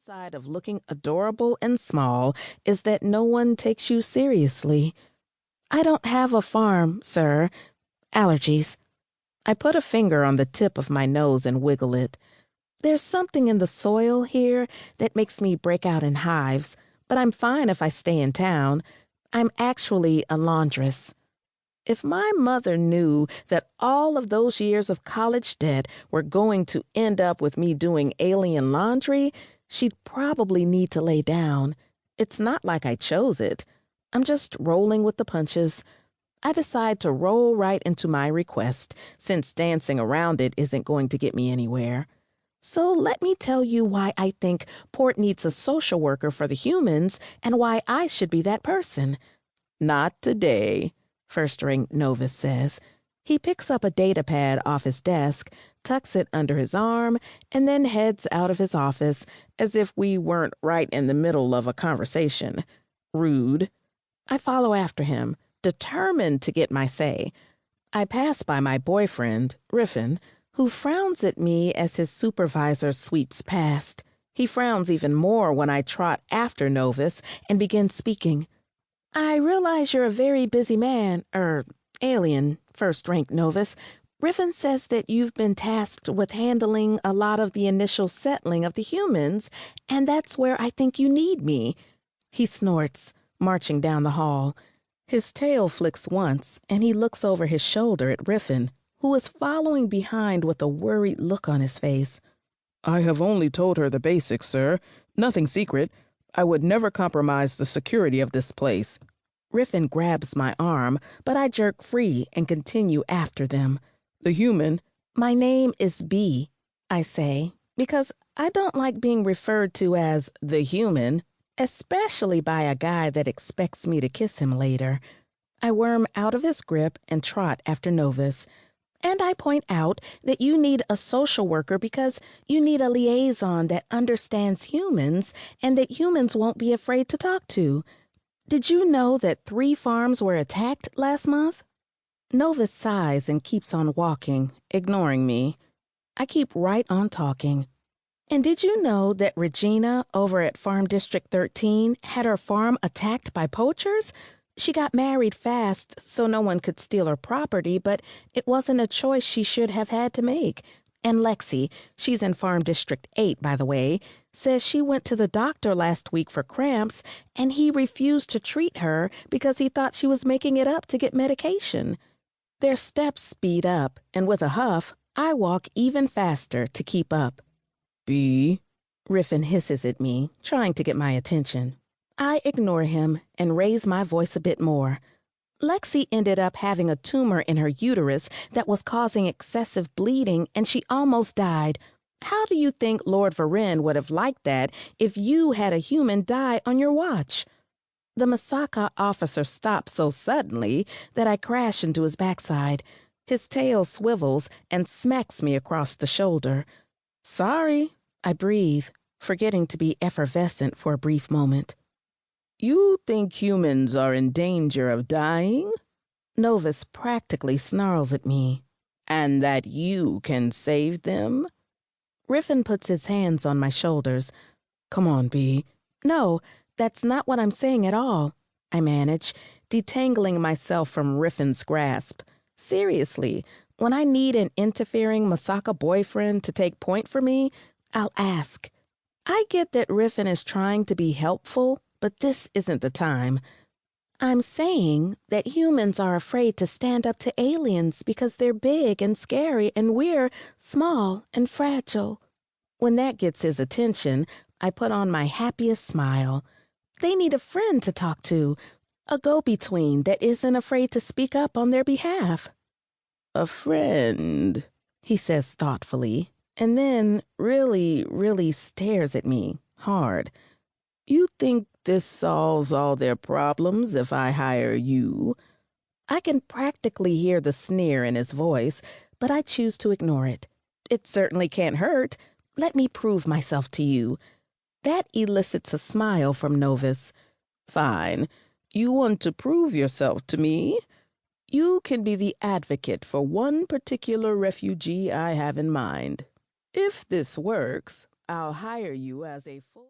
downside of looking adorable and small is that no one takes you seriously. I don't have a farm, sir. Allergies. I put a finger on the tip of my nose and wiggle it. There's something in the soil here that makes me break out in hives, but I'm fine if I stay in town. I'm actually a laundress. If my mother knew that all of those years of college debt were going to end up with me doing alien laundry, she'd probably need to lay down. It's not like I chose it. I'm just rolling with the punches. I decide to roll right into my request, since dancing around it isn't going to get me anywhere. So let me tell you why I think Port needs a social worker for the humans and why I should be that person. Not today, first-rank Novus says. He picks up a data pad off his desk, tucks it under his arm, and then heads out of his office as if we weren't right in the middle of a conversation. Rude. I follow after him, determined to get my say. I pass by my boyfriend, Riffin, who frowns at me as his supervisor sweeps past. He frowns even more when I trot after Novus and begin speaking. I realize you're a very busy man, alien, first-rank Novus. Riffin says that you've been tasked with handling a lot of the initial settling of the humans, and that's where I think you need me. He snorts, marching down the hall. His tail flicks once, and he looks over his shoulder at Riffin, who is following behind with a worried look on his face. I have only told her the basics, sir. Nothing secret. I would never compromise the security of this place. Riffin grabs my arm, but I jerk free and continue after them. The human. My name is B, I say, because I don't like being referred to as the human, especially by a guy that expects me to kiss him later. I worm out of his grip and trot after Novus. And I point out that you need a social worker because you need a liaison that understands humans and that humans won't be afraid to talk to. Did you know that 3 farms were attacked last month? Novus sighs and keeps on walking, ignoring me. I keep right on talking. And did you know that Regina over at Farm District 13 had her farm attacked by poachers? She got married fast so no one could steal her property, but it wasn't a choice she should have had to make. And Lexi, she's in Farm District 8, by the way, says she went to the doctor last week for cramps, and he refused to treat her because he thought she was making it up to get medication. Their steps speed up, and with a huff, I walk even faster to keep up. B. Riffin hisses at me, trying to get my attention. I ignore him and raise my voice a bit more. Lexi ended up having a tumor in her uterus that was causing excessive bleeding, and she almost died. How do you think Lord Varen would have liked that if you had a human die on your watch? The Masaka officer stops so suddenly that I crash into his backside. His tail swivels and smacks me across the shoulder. Sorry, I breathe, forgetting to be effervescent for a brief moment. You think humans are in danger of dying? Novus practically snarls at me. And that you can save them? Riffin puts his hands on my shoulders. Come on, B. No, that's not what I'm saying at all, I manage, detangling myself from Riffin's grasp. Seriously, when I need an interfering Masaka boyfriend to take point for me, I'll ask. I get that Riffin is trying to be helpful, but this isn't the time. I'm saying that humans are afraid to stand up to aliens because they're big and scary and we're small and fragile. When that gets his attention, I put on my happiest smile. They need a friend to talk to, a go-between that isn't afraid to speak up on their behalf. A friend, he says thoughtfully, and then really stares at me hard. You think this solves all their problems if I hire you? I can practically hear the sneer in his voice, but I choose to ignore it. It certainly can't hurt. Let me prove myself to you. That elicits a smile from Novus. Fine. You want to prove yourself to me? You can be the advocate for one particular refugee I have in mind. If this works, I'll hire you as a full...